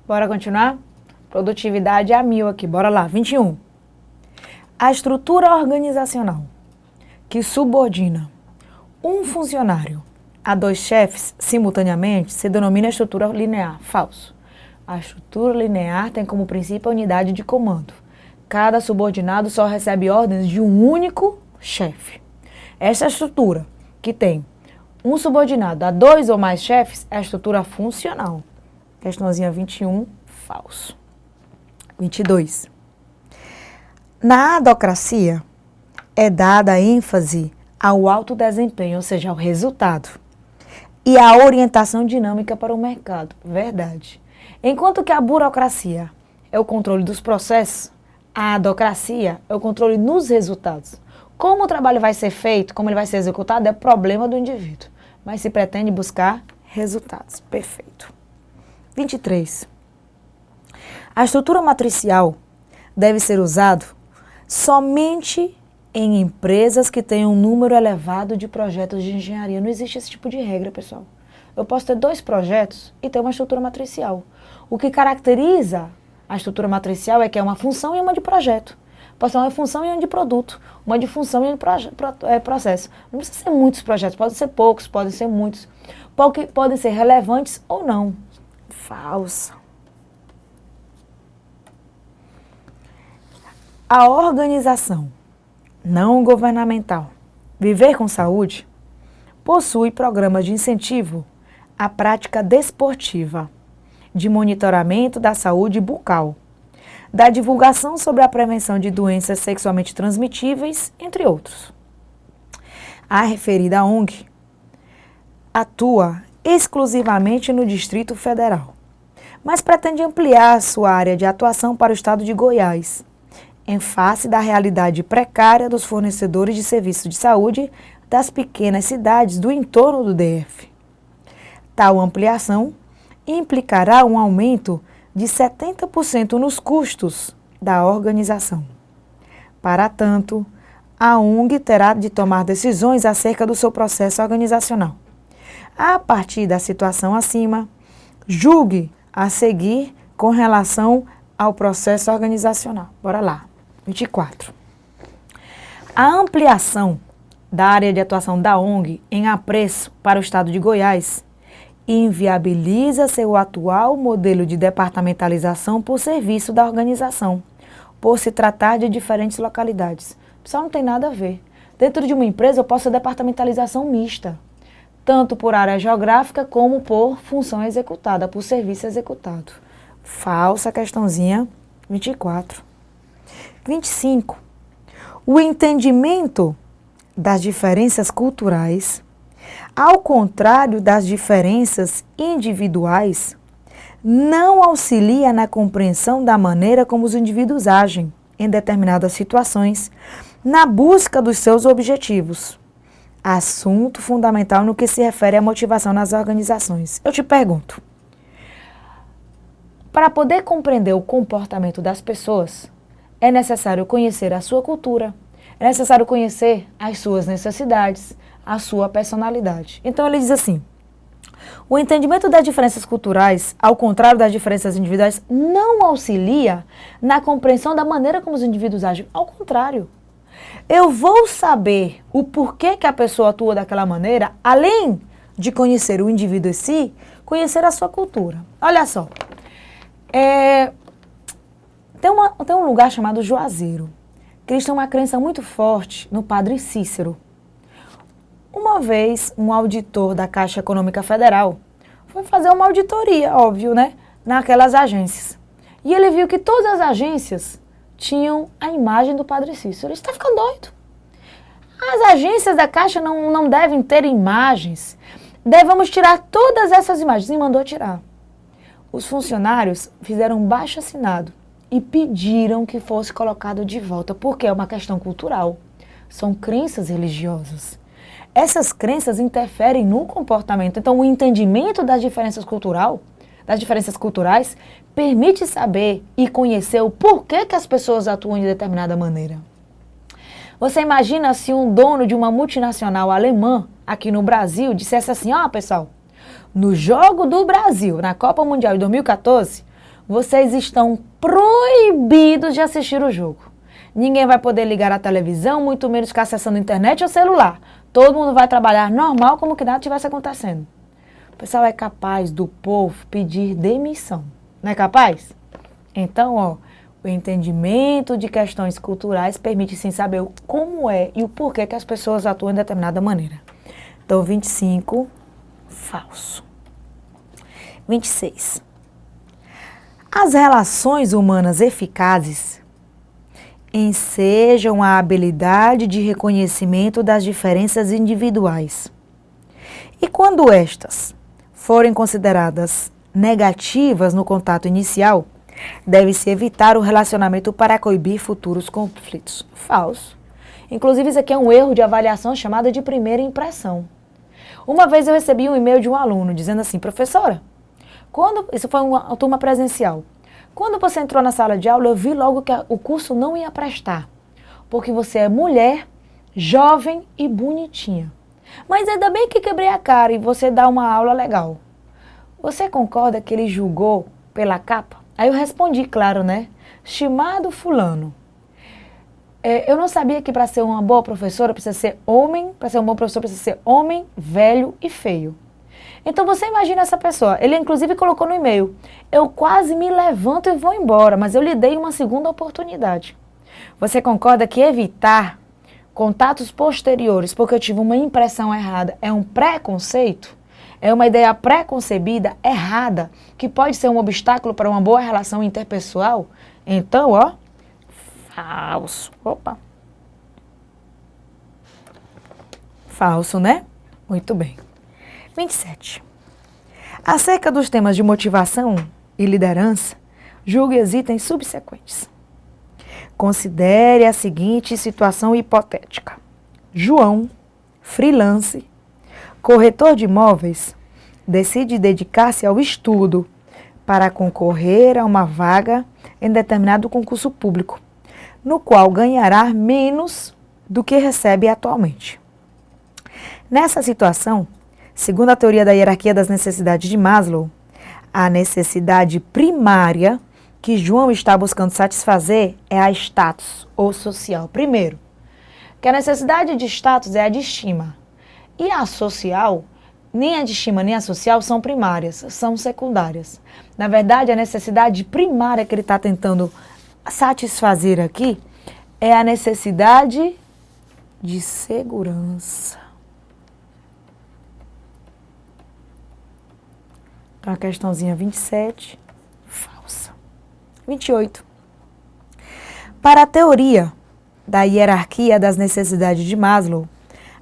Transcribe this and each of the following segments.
Bora continuar? Produtividade a 1000 aqui, bora lá. 21. A estrutura organizacional que subordina um funcionário a 2 chefes simultaneamente se denomina estrutura linear. Falso. A estrutura linear tem como princípio a unidade de comando. Cada subordinado só recebe ordens de um único chefe. Essa estrutura, que tem um subordinado a 2 ou mais chefes, é a estrutura funcional. Questãozinha 21, falso. 22. Na adocracia, é dada ênfase ao alto desempenho, ou seja, ao resultado, e à orientação dinâmica para o mercado. Verdade. Enquanto que a burocracia é o controle dos processos, a adocracia é o controle nos resultados. Como o trabalho vai ser feito, como ele vai ser executado, é problema do indivíduo, mas se pretende buscar resultados. Perfeito. 23. A estrutura matricial deve ser usada somente em empresas que tenham um número elevado de projetos de engenharia. Não existe esse tipo de regra, pessoal. Eu posso ter 2 projetos e ter uma estrutura matricial. O que caracteriza a estrutura matricial é que é uma função e uma de projeto. Pode ser uma função e uma de produto, uma de função e uma de processo. Não precisa ser muitos projetos, podem ser poucos, podem ser muitos. Podem ser relevantes ou não. Falsa. A organização não governamental Viver com Saúde possui programas de incentivo à prática desportiva, de monitoramento da saúde bucal, da divulgação sobre a prevenção de doenças sexualmente transmitíveis, entre outros. A referida ONG atua exclusivamente no Distrito Federal, mas pretende ampliar sua área de atuação para o estado de Goiás, em face da realidade precária dos fornecedores de serviços de saúde das pequenas cidades do entorno do DF. Tal ampliação implicará um aumento de 70% nos custos da organização. Para tanto, a ONG terá de tomar decisões acerca do seu processo organizacional. A partir da situação acima, julgue a seguir com relação ao processo organizacional. Bora lá. 24. A ampliação da área de atuação da ONG em apreço para o estado de Goiás inviabiliza seu atual modelo de departamentalização por serviço da organização, por se tratar de diferentes localidades. Pessoal, não tem nada a ver. Dentro de uma empresa eu posso ter departamentalização mista, tanto por área geográfica como por função executada, por serviço executado. Falsa questãozinha 24. 25. O entendimento das diferenças culturais, ao contrário das diferenças individuais, não auxilia na compreensão da maneira como os indivíduos agem em determinadas situações, na busca dos seus objetivos. Assunto fundamental no que se refere à motivação nas organizações. Eu te pergunto, para poder compreender o comportamento das pessoas, é necessário conhecer a sua cultura, é necessário conhecer as suas necessidades, a sua personalidade. Então ele diz assim, o entendimento das diferenças culturais, ao contrário das diferenças individuais, não auxilia na compreensão da maneira como os indivíduos agem. Ao contrário, eu vou saber o porquê que a pessoa atua daquela maneira, além de conhecer o indivíduo em si, conhecer a sua cultura. Olha só, tem um lugar chamado Juazeiro, que eles têm uma crença muito forte no Padre Cícero. Uma vez, um auditor da Caixa Econômica Federal foi fazer uma auditoria, óbvio, né, naquelas agências. E ele viu que todas as agências tinham a imagem do Padre Cícero. Ele está ficando doido. As agências da Caixa não devem ter imagens. Devemos tirar todas essas imagens. E mandou tirar. Os funcionários fizeram um baixo-assinado e pediram que fosse colocado de volta, porque é uma questão cultural. São crenças religiosas. Essas crenças interferem no comportamento. Então, o entendimento das diferenças culturais, permite saber e conhecer o porquê que as pessoas atuam de determinada maneira. Você imagina se um dono de uma multinacional alemã aqui no Brasil dissesse assim, pessoal, no jogo do Brasil, na Copa Mundial de 2014, vocês estão proibidos de assistir o jogo. Ninguém vai poder ligar a televisão, muito menos ficar acessando a internet ou celular. Todo mundo vai trabalhar normal, como que nada estivesse acontecendo. O pessoal é capaz do povo pedir demissão. Não é capaz? Então, ó, o entendimento de questões culturais permite sim saber como é e o porquê que as pessoas atuam de determinada maneira. Então, 25, falso. 26. As relações humanas eficazes ensejam a habilidade de reconhecimento das diferenças individuais. E quando estas forem consideradas negativas no contato inicial, deve-se evitar o relacionamento para coibir futuros conflitos. Falso. Inclusive, isso aqui é um erro de avaliação chamada de primeira impressão. Uma vez eu recebi um e-mail de um aluno dizendo assim: professora, isso foi uma turma presencial. Quando você entrou na sala de aula, eu vi logo que o curso não ia prestar, porque você é mulher, jovem e bonitinha. Mas ainda bem que quebrei a cara e você dá uma aula legal. Você concorda que ele julgou pela capa? Aí eu respondi, claro, né? Estimado fulano, eu não sabia que para ser uma boa professora precisa ser homem, para ser um bom professor precisa ser homem, velho e feio. Então você imagina essa pessoa, ele inclusive colocou no e-mail: eu quase me levanto e vou embora, mas eu lhe dei uma segunda oportunidade. Você concorda que evitar contatos posteriores, porque eu tive uma impressão errada, é um preconceito? É uma ideia preconcebida, errada, que pode ser um obstáculo para uma boa relação interpessoal? Então, ó, falso. Opa. Falso, né? Muito bem. 27. Acerca dos temas de motivação e liderança, julgue os itens subsequentes. Considere a seguinte situação hipotética. João, freelance, corretor de imóveis, decide dedicar-se ao estudo para concorrer a uma vaga em determinado concurso público, no qual ganhará menos do que recebe atualmente. Nessa situação, segundo a teoria da hierarquia das necessidades de Maslow, a necessidade primária que João está buscando satisfazer é a status ou social. Primeiro, que a necessidade de status é a de estima. E a social, nem a de estima nem a social são primárias, são secundárias. Na verdade, a necessidade primária que ele está tentando satisfazer aqui é a necessidade de segurança. Então, a questãozinha 27, falsa. 28. Para a teoria da hierarquia das necessidades de Maslow,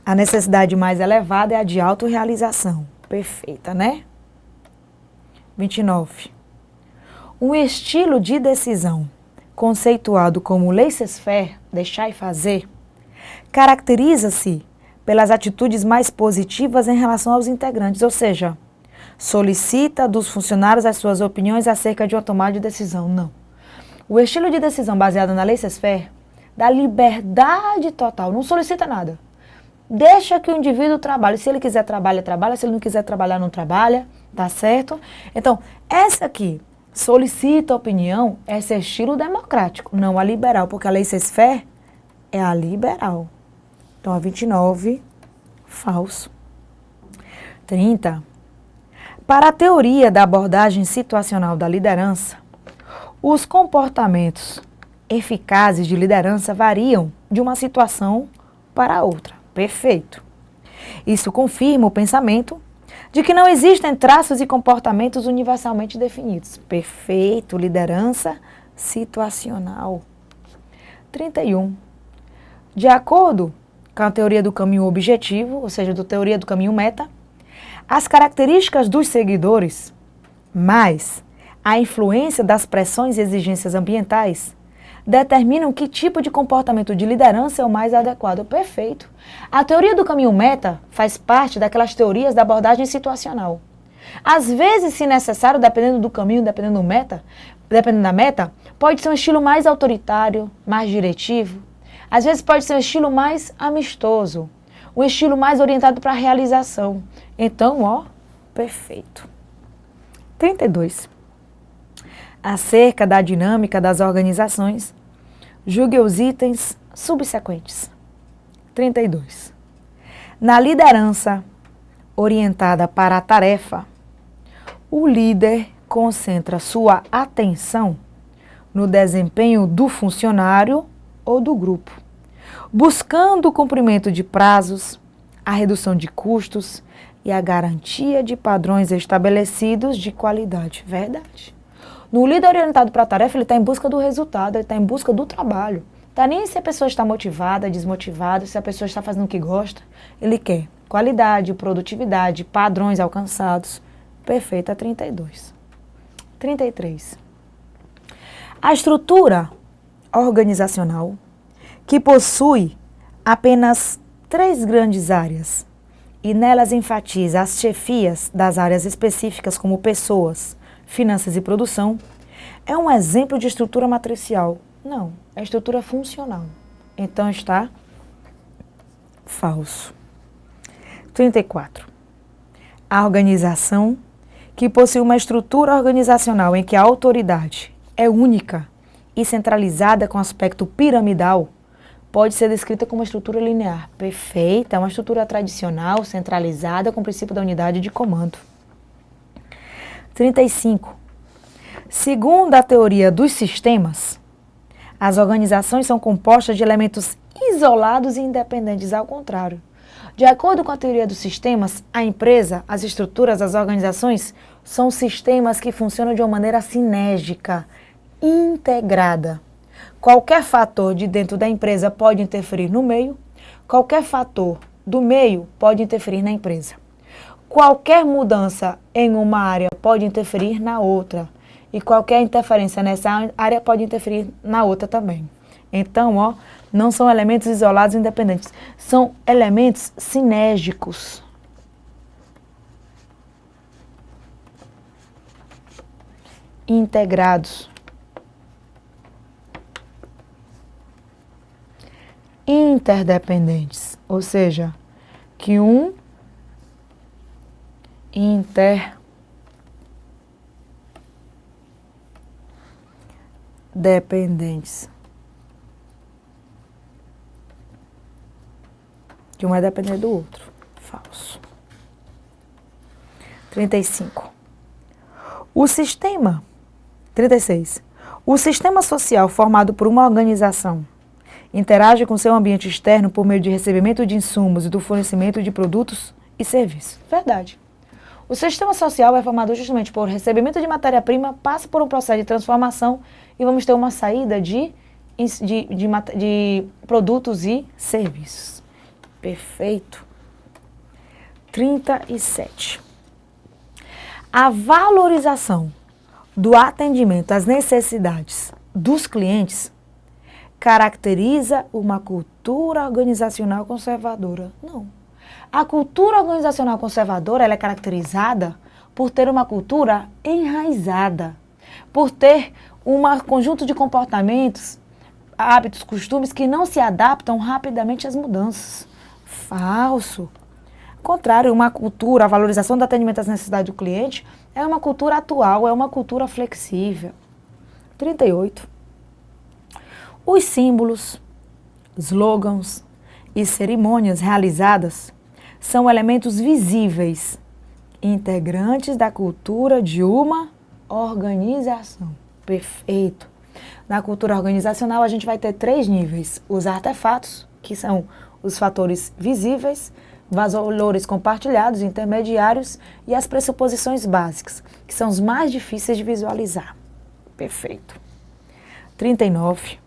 a necessidade mais elevada é a de autorrealização. Perfeita, né? 29. Um estilo de decisão, conceituado como laissez-faire, deixar e fazer, caracteriza-se pelas atitudes mais positivas em relação aos integrantes, ou seja, solicita dos funcionários as suas opiniões acerca de uma tomada de decisão. Não. O estilo de decisão baseado na laissez-faire dá liberdade total, não solicita nada. Deixa que o indivíduo trabalhe. Se ele quiser trabalhar, trabalha. Se ele não quiser trabalhar, não trabalha. Tá certo? Então, essa aqui, solicita opinião, esse é estilo democrático, não a liberal, porque a laissez-faire é a liberal. Então, a 29, falso. 30. Para a teoria da abordagem situacional da liderança, os comportamentos eficazes de liderança variam de uma situação para outra. Perfeito. Isso confirma o pensamento de que não existem traços e comportamentos universalmente definidos. Perfeito. Liderança situacional. 31. De acordo com a teoria do caminho objetivo, ou seja, da teoria do caminho meta, as características dos seguidores, mais a influência das pressões e exigências ambientais, determinam que tipo de comportamento de liderança é o mais adequado. Perfeito. A teoria do caminho meta faz parte daquelas teorias da abordagem situacional. Às vezes, se necessário, dependendo do caminho, dependendo da meta, pode ser um estilo mais autoritário, mais diretivo. Às vezes pode ser um estilo mais amistoso, um estilo mais orientado para a realização. Então, ó, perfeito. 32. acerca da dinâmica das organizações, julgue os itens subsequentes. 32. Na liderança orientada para a tarefa, o líder concentra sua atenção no desempenho do funcionário ou do grupo, buscando o cumprimento de prazos, a redução de custos e a garantia de padrões estabelecidos de qualidade. Verdade. No líder orientado para a tarefa, ele está em busca do resultado, ele está em busca do trabalho. Está nem se a pessoa está motivada, desmotivada, se a pessoa está fazendo o que gosta. Ele quer qualidade, produtividade, padrões alcançados. Perfeito, a 32. 33. A estrutura organizacional, que possui apenas 3 grandes áreas, e nelas enfatiza as chefias das áreas específicas como pessoas, finanças e produção, é um exemplo de estrutura matricial. Não, é estrutura funcional. Então está falso. 34. A organização que possui uma estrutura organizacional em que a autoridade é única e centralizada com aspecto piramidal, pode ser descrita como uma estrutura linear. Perfeita, é uma estrutura tradicional, centralizada, com o princípio da unidade de comando. 35. Segundo a teoria dos sistemas, as organizações são compostas de elementos isolados e independentes, ao contrário. De acordo com a teoria dos sistemas, a empresa, as estruturas, as organizações são sistemas que funcionam de uma maneira sinérgica, integrada. Qualquer fator de dentro da empresa pode interferir no meio, qualquer fator do meio pode interferir na empresa. Qualquer mudança em uma área pode interferir na outra, e qualquer interferência nessa área pode interferir na outra também. Então, não são elementos isolados e independentes, são elementos sinérgicos. Integrados. Interdependentes, ou seja, que um interdependentes. Que um é dependente do outro. Falso. 35. O sistema. 36. O sistema social formado por uma organização interage com seu ambiente externo por meio de recebimento de insumos e do fornecimento de produtos e serviços. Verdade. O sistema social é formado justamente por recebimento de matéria-prima, passa por um processo de transformação e vamos ter uma saída de produtos e serviços. Perfeito. 37. A valorização do atendimento às necessidades dos clientes caracteriza uma cultura organizacional conservadora. Não. A cultura organizacional conservadora ela é caracterizada por ter uma cultura enraizada, por ter um conjunto de comportamentos, hábitos, costumes que não se adaptam rapidamente às mudanças. Falso. Ao contrário, uma cultura, a valorização do atendimento às necessidades do cliente é uma cultura atual, é uma cultura flexível. 38. Os símbolos, slogans e cerimônias realizadas são elementos visíveis, integrantes da cultura de uma organização. Perfeito. Na cultura organizacional, a gente vai ter 3 níveis. Os artefatos, que são os fatores visíveis, valores compartilhados, intermediários e as pressuposições básicas, que são os mais difíceis de visualizar. Perfeito. 39.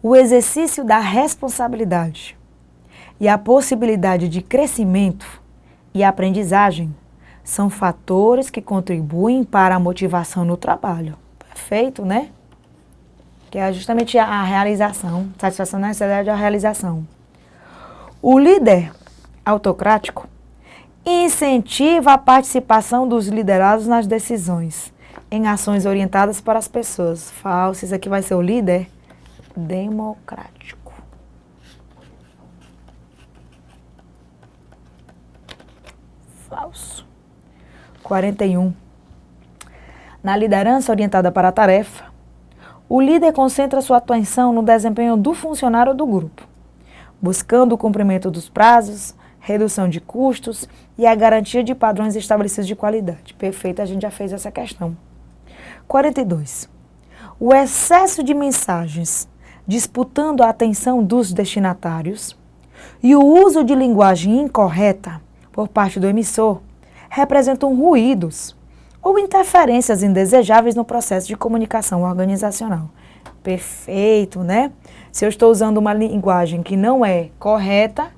O exercício da responsabilidade e a possibilidade de crescimento e aprendizagem são fatores que contribuem para a motivação no trabalho. Perfeito, né? Que é justamente a realização, satisfação na necessidade da realização. O líder autocrático incentiva a participação dos liderados nas decisões, em ações orientadas para as pessoas. Falso, isso aqui vai ser o líder democrático. Falso. 41. Na liderança orientada para a tarefa, o líder concentra sua atenção no desempenho do funcionário ou do grupo, buscando o cumprimento dos prazos, redução de custos e a garantia de padrões estabelecidos de qualidade. Perfeito, a gente já fez essa questão. 42. O excesso de mensagens disputando a atenção dos destinatários e o uso de linguagem incorreta por parte do emissor representam ruídos ou interferências indesejáveis no processo de comunicação organizacional. Perfeito, né? Se eu estou usando uma linguagem que não é correta,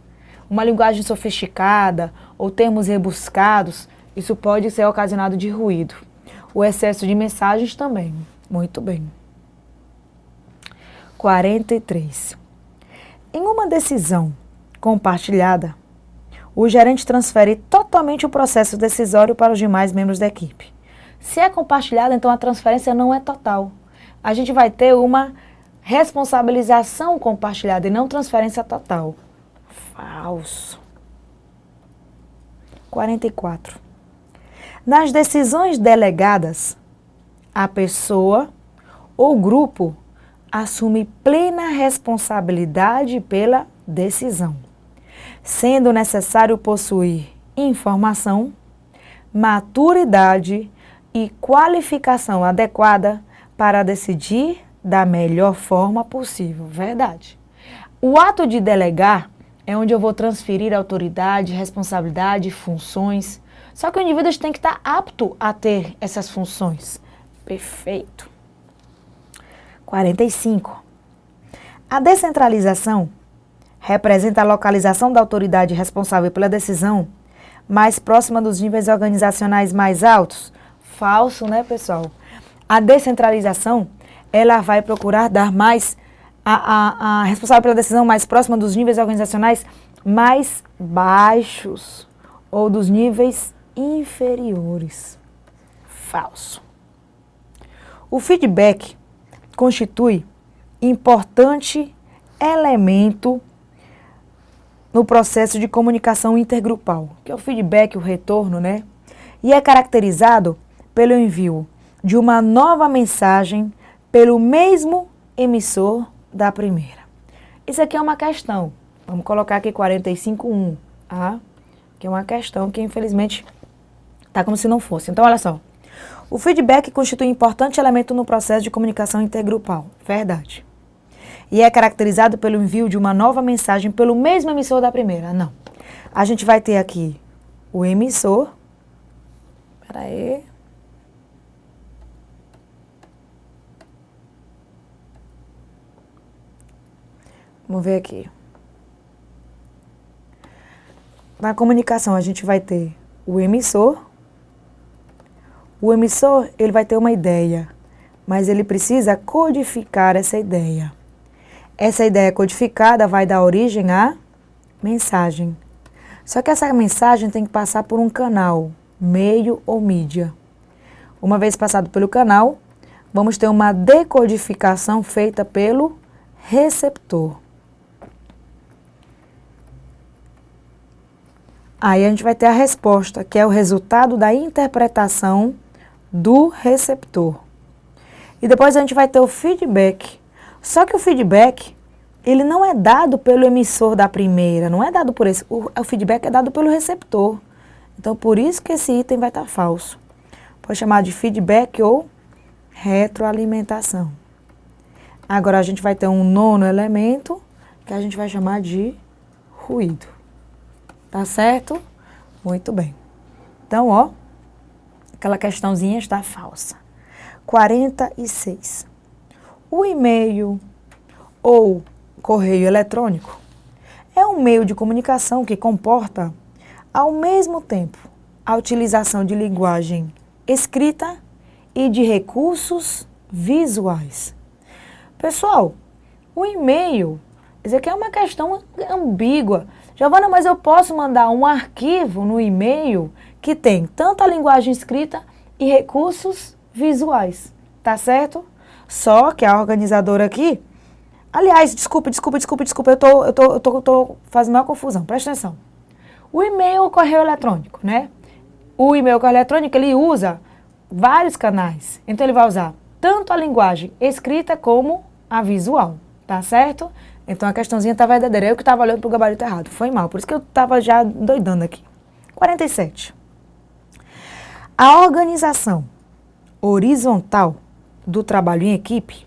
uma linguagem sofisticada ou termos rebuscados, isso pode ser ocasionado de ruído. O excesso de mensagens também. Muito bem. 43. Em uma decisão compartilhada, o gerente transfere totalmente o processo decisório para os demais membros da equipe. Se é compartilhada, então a transferência não é total. A gente vai ter uma responsabilização compartilhada e não transferência total. Falso. 44. Nas decisões delegadas, a pessoa ou grupo assume plena responsabilidade pela decisão, sendo necessário possuir informação, maturidade e qualificação adequada para decidir da melhor forma possível. Verdade. O ato de delegar é onde eu vou transferir autoridade, responsabilidade, funções. Só que o indivíduo tem que estar apto a ter essas funções. Perfeito. 45. A descentralização representa a localização da autoridade responsável pela decisão mais próxima dos níveis organizacionais mais altos. Falso, né, pessoal? A descentralização, ela vai procurar dar mais a responsável pela decisão mais próxima dos níveis organizacionais mais baixos ou dos níveis inferiores. Falso. O feedback constitui importante elemento no processo de comunicação intergrupal, que é o feedback, o retorno, né? E é caracterizado pelo envio de uma nova mensagem pelo mesmo emissor da primeira. Isso aqui é uma questão. Vamos colocar aqui 45.1, tá? Que é uma questão que, infelizmente, tá como se não fosse. Então, olha só. O feedback constitui importante elemento no processo de comunicação intergrupal. Verdade. E é caracterizado pelo envio de uma nova mensagem pelo mesmo emissor da primeira. Não. A gente vai ter aqui o emissor. Espera aí. Vamos ver aqui. Na comunicação, a gente vai ter o emissor. O emissor, ele vai ter uma ideia, mas ele precisa codificar essa ideia. Essa ideia codificada vai dar origem à mensagem. Só que essa mensagem tem que passar por um canal, meio ou mídia. Uma vez passado pelo canal, vamos ter uma decodificação feita pelo receptor. Aí a gente vai ter a resposta, que é o resultado da interpretação do receptor. E depois a gente vai ter o feedback. Só que o feedback, ele não é dado pelo emissor da primeira, não é dado por esse. O feedback é dado pelo receptor. Então, por isso que esse item vai estar falso. Pode chamar de feedback ou retroalimentação. Agora a gente vai ter um nono elemento, que a gente vai chamar de ruído. Tá certo? Muito bem. Então, ó, aquela questãozinha está falsa. 46. O e-mail ou correio eletrônico é um meio de comunicação que comporta, ao mesmo tempo, a utilização de linguagem escrita e de recursos visuais. Pessoal, o e-mail, isso aqui é uma questão ambígua. Giovana, mas eu posso mandar um arquivo no e-mail que tem tanto a linguagem escrita e recursos visuais, tá certo? Só que a organizadora aqui, aliás, desculpa, eu tô fazendo uma confusão, presta atenção. O e-mail ou correio eletrônico, né? O e-mail ou correio eletrônico, ele usa vários canais. Então, ele vai usar tanto a linguagem escrita como a visual, tá certo? Então, a questãozinha tá verdadeira. Eu que estava olhando para o gabarito errado. Foi mal, por isso que eu estava já doidando aqui. 47. A organização horizontal do trabalho em equipe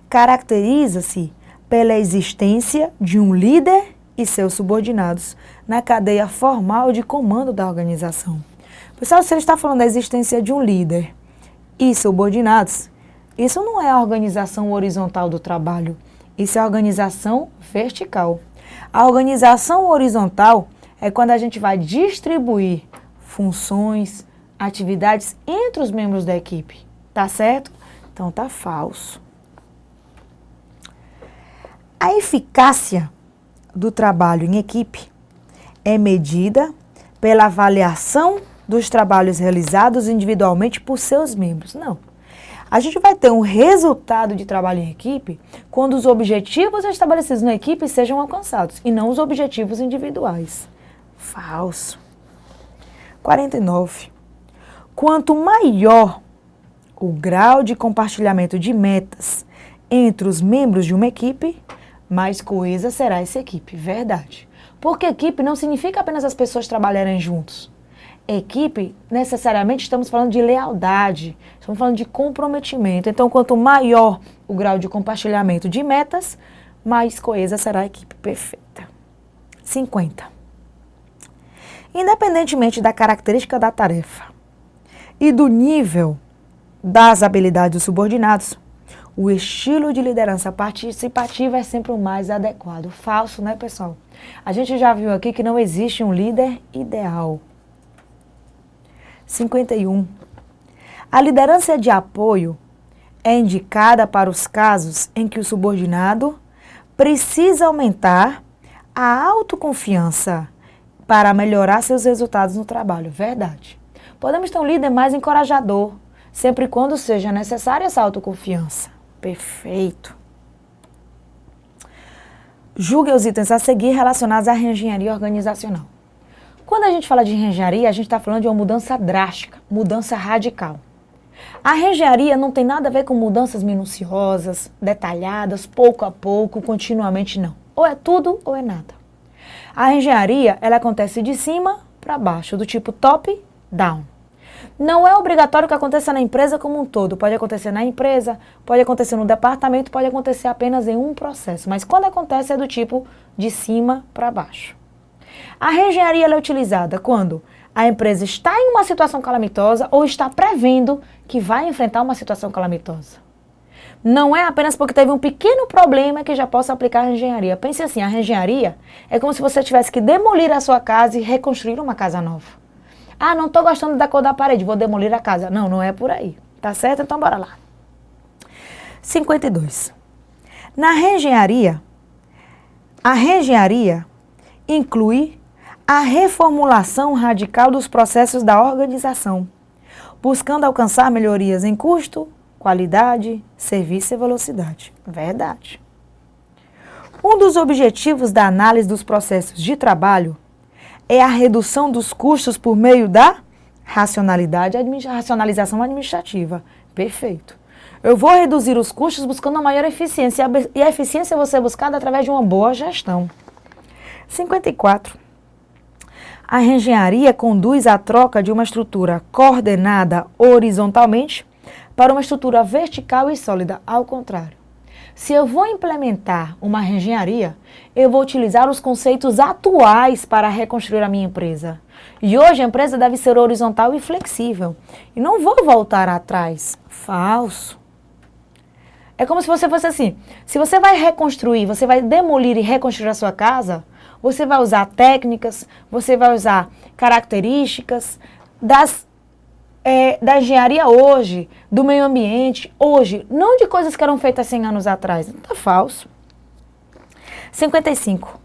caracteriza-se pela existência de um líder e seus subordinados na cadeia formal de comando da organização. Pessoal, se ele está falando da existência de um líder e subordinados, isso não é a organização horizontal do trabalho, isso é a organização vertical. A organização horizontal é quando a gente vai distribuir funções, atividades entre os membros da equipe. Tá certo? Então tá falso. A eficácia do trabalho em equipe é medida pela avaliação dos trabalhos realizados individualmente por seus membros. Não. A gente vai ter um resultado de trabalho em equipe quando os objetivos estabelecidos na equipe sejam alcançados e não os objetivos individuais. Falso. 49. Quanto maior o grau de compartilhamento de metas entre os membros de uma equipe, mais coesa será essa equipe. Verdade. Porque equipe não significa apenas as pessoas trabalharem juntos. Equipe, necessariamente, estamos falando de lealdade, estamos falando de comprometimento. Então, quanto maior o grau de compartilhamento de metas, mais coesa será a equipe perfeita. 50. Independentemente da característica da tarefa e do nível das habilidades dos subordinados, o estilo de liderança participativa é sempre o mais adequado. Falso, né, pessoal? A gente já viu aqui que não existe um líder ideal. 51. A liderança de apoio é indicada para os casos em que o subordinado precisa aumentar a autoconfiança para melhorar seus resultados no trabalho. Verdade. Podemos ter um líder mais encorajador, sempre e quando seja necessária essa autoconfiança. Perfeito. Julgue os itens a seguir relacionados à reengenharia organizacional. Quando a gente fala de reengenharia, a gente está falando de uma mudança drástica, mudança radical. A reengenharia não tem nada a ver com mudanças minuciosas, detalhadas, pouco a pouco, continuamente, não. Ou é tudo ou é nada. A reengenharia, ela acontece de cima para baixo, do tipo top-down. Não é obrigatório que aconteça na empresa como um todo. Pode acontecer na empresa, pode acontecer no departamento, pode acontecer apenas em um processo. Mas quando acontece é do tipo de cima para baixo. A reengenharia ela é utilizada quando a empresa está em uma situação calamitosa ou está prevendo que vai enfrentar uma situação calamitosa. Não é apenas porque teve um pequeno problema que já possa aplicar a reengenharia. Pense assim, a reengenharia é como se você tivesse que demolir a sua casa e reconstruir uma casa nova. Ah, não estou gostando da cor da parede, vou demolir a casa. Não, não é por aí. Tá certo? Então bora lá. 52. Na reengenharia, a reengenharia inclui a reformulação radical dos processos da organização, buscando alcançar melhorias em custo, qualidade, serviço e velocidade. Verdade. Um dos objetivos da análise dos processos de trabalho é a redução dos custos por meio da racionalização administrativa. Perfeito. Eu vou reduzir os custos buscando uma maior eficiência, e a eficiência vai ser buscada através de uma boa gestão. 54. A reengenharia conduz à troca de uma estrutura coordenada horizontalmente para uma estrutura vertical e sólida. Ao contrário, se eu vou implementar uma reengenharia, eu vou utilizar os conceitos atuais para reconstruir a minha empresa. E hoje a empresa deve ser horizontal e flexível. E não vou voltar atrás. Falso. É como se você fosse assim, se você vai reconstruir, você vai demolir e reconstruir a sua casa, você vai usar técnicas, você vai usar características da engenharia hoje, do meio ambiente hoje, não de coisas que eram feitas 100 anos atrás. Não tá falso. 55.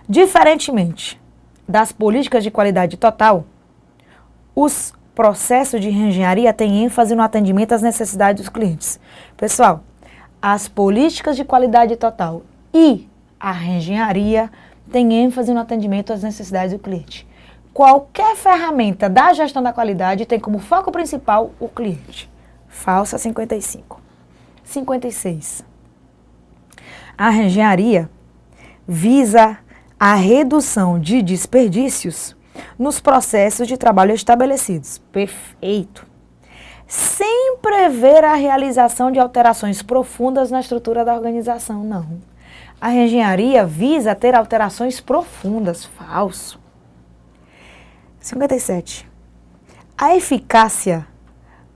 Diferentemente das políticas de qualidade total, os processos de reengenharia têm ênfase no atendimento às necessidades dos clientes. Pessoal, as políticas de qualidade total e a reengenharia têm ênfase no atendimento às necessidades do cliente. qualquer ferramenta da gestão da qualidade tem como foco principal o cliente. Falsa 55. 56. A engenharia visa a redução de desperdícios nos processos de trabalho estabelecidos. Perfeito. Sem prever a realização de alterações profundas na estrutura da organização, não. A engenharia visa ter alterações profundas. Falso. 57. A eficácia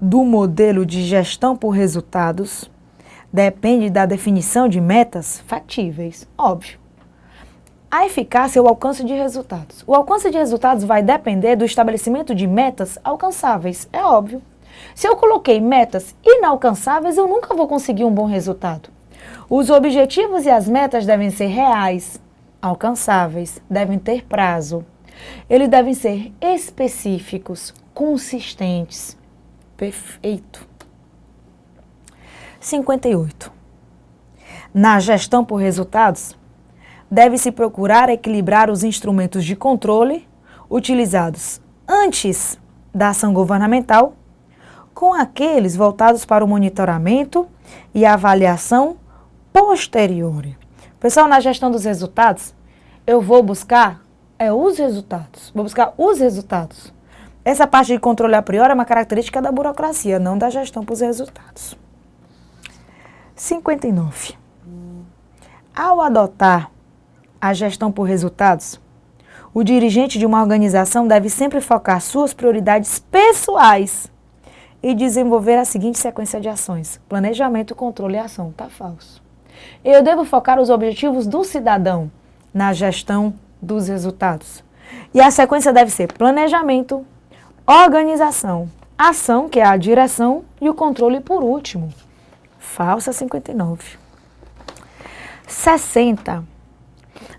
do modelo de gestão por resultados depende da definição de metas factíveis. Óbvio. A eficácia é o alcance de resultados. O alcance de resultados vai depender do estabelecimento de metas alcançáveis. É óbvio. Se eu coloquei metas inalcançáveis, eu nunca vou conseguir um bom resultado. Os objetivos e as metas devem ser reais, alcançáveis, devem ter prazo. Eles devem ser específicos, consistentes. Perfeito. 58. Na gestão por resultados, deve-se procurar equilibrar os instrumentos de controle utilizados antes da ação governamental com aqueles voltados para o monitoramento e avaliação posterior. Pessoal, na gestão dos resultados, eu vou buscar os resultados. Vou buscar os resultados. Essa parte de controle a priori é uma característica da burocracia, não da gestão por resultados. 59. Ao adotar a gestão por resultados, o dirigente de uma organização deve sempre focar suas prioridades pessoais e desenvolver a seguinte sequência de ações: planejamento, controle e ação. Tá falso. Eu devo focar os objetivos do cidadão na gestão dos resultados. E a sequência deve ser planejamento, organização, ação, que é a direção, e o controle por último. Falsa 59. 60.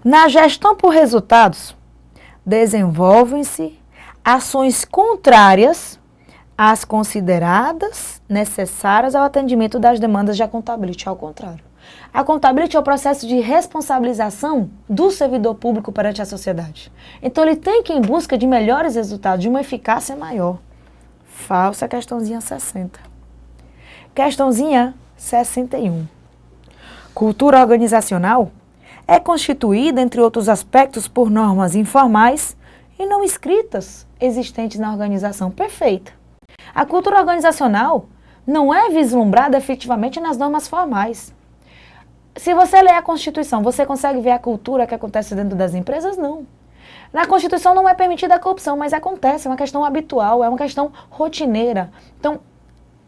Na gestão por resultados, desenvolvem-se ações contrárias às consideradas necessárias ao atendimento das demandas de accountability. Ao contrário. A accountability é o processo de responsabilização do servidor público perante a sociedade. Então, ele tem que ir em busca de melhores resultados, de uma eficácia maior. Falsa questãozinha 60. Questãozinha 61. Cultura organizacional é constituída, entre outros aspectos, por normas informais e não escritas existentes na organização. Perfeita. A cultura organizacional não é vislumbrada efetivamente nas normas formais. Se você ler a Constituição, você consegue ver a cultura que acontece dentro das empresas? Não. Na Constituição não é permitida a corrupção, mas acontece, é uma questão habitual, é uma questão rotineira. Então,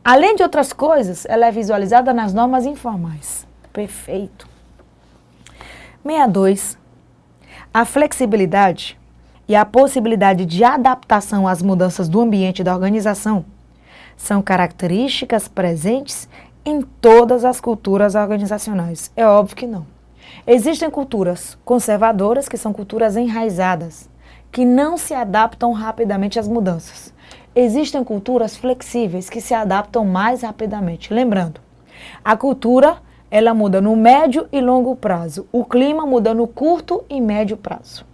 além de outras coisas, ela é visualizada nas normas informais. Perfeito. 62. A flexibilidade e a possibilidade de adaptação às mudanças do ambiente da organização são características presentes em todas as culturas organizacionais. É óbvio que não. Existem culturas conservadoras, que são culturas enraizadas, que não se adaptam rapidamente às mudanças. Existem culturas flexíveis, que se adaptam mais rapidamente. Lembrando, a cultura, ela muda no médio e longo prazo. O clima muda no curto e médio prazo.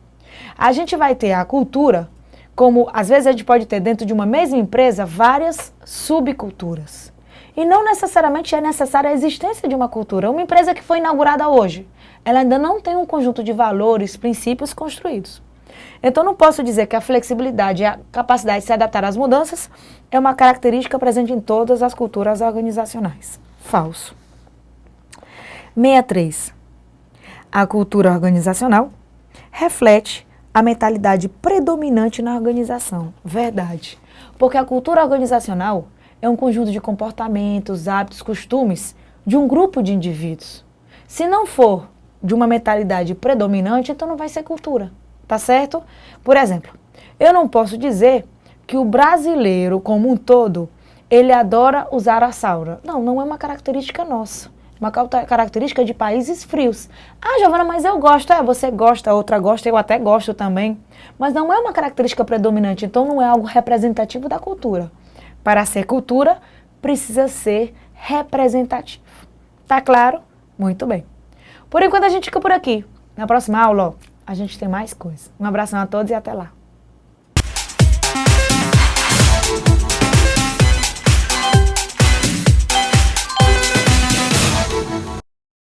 A gente vai ter a cultura, como às vezes a gente pode ter dentro de uma mesma empresa várias subculturas. E não necessariamente é necessária a existência de uma cultura. Uma empresa que foi inaugurada hoje, ela ainda não tem um conjunto de valores, princípios construídos. Então, não posso dizer que a flexibilidade e a capacidade de se adaptar às mudanças é uma característica presente em todas as culturas organizacionais. Falso. 63. A cultura organizacional reflete a mentalidade predominante na organização. Verdade. Porque a cultura organizacional é um conjunto de comportamentos, hábitos, costumes de um grupo de indivíduos. Se não for de uma mentalidade predominante, então não vai ser cultura, tá certo? Por exemplo, eu não posso dizer que o brasileiro como um todo, ele adora usar a sauna. Não, não é uma característica nossa. Uma característica de países frios. Ah, Giovana, mas eu gosto. Você gosta, a outra gosta, eu até gosto também. Mas não é uma característica predominante, então não é algo representativo da cultura. Para ser cultura, precisa ser representativo. Tá claro? Muito bem. Por enquanto a gente fica por aqui. Na próxima aula, a gente tem mais coisa. Um abração a todos e até lá.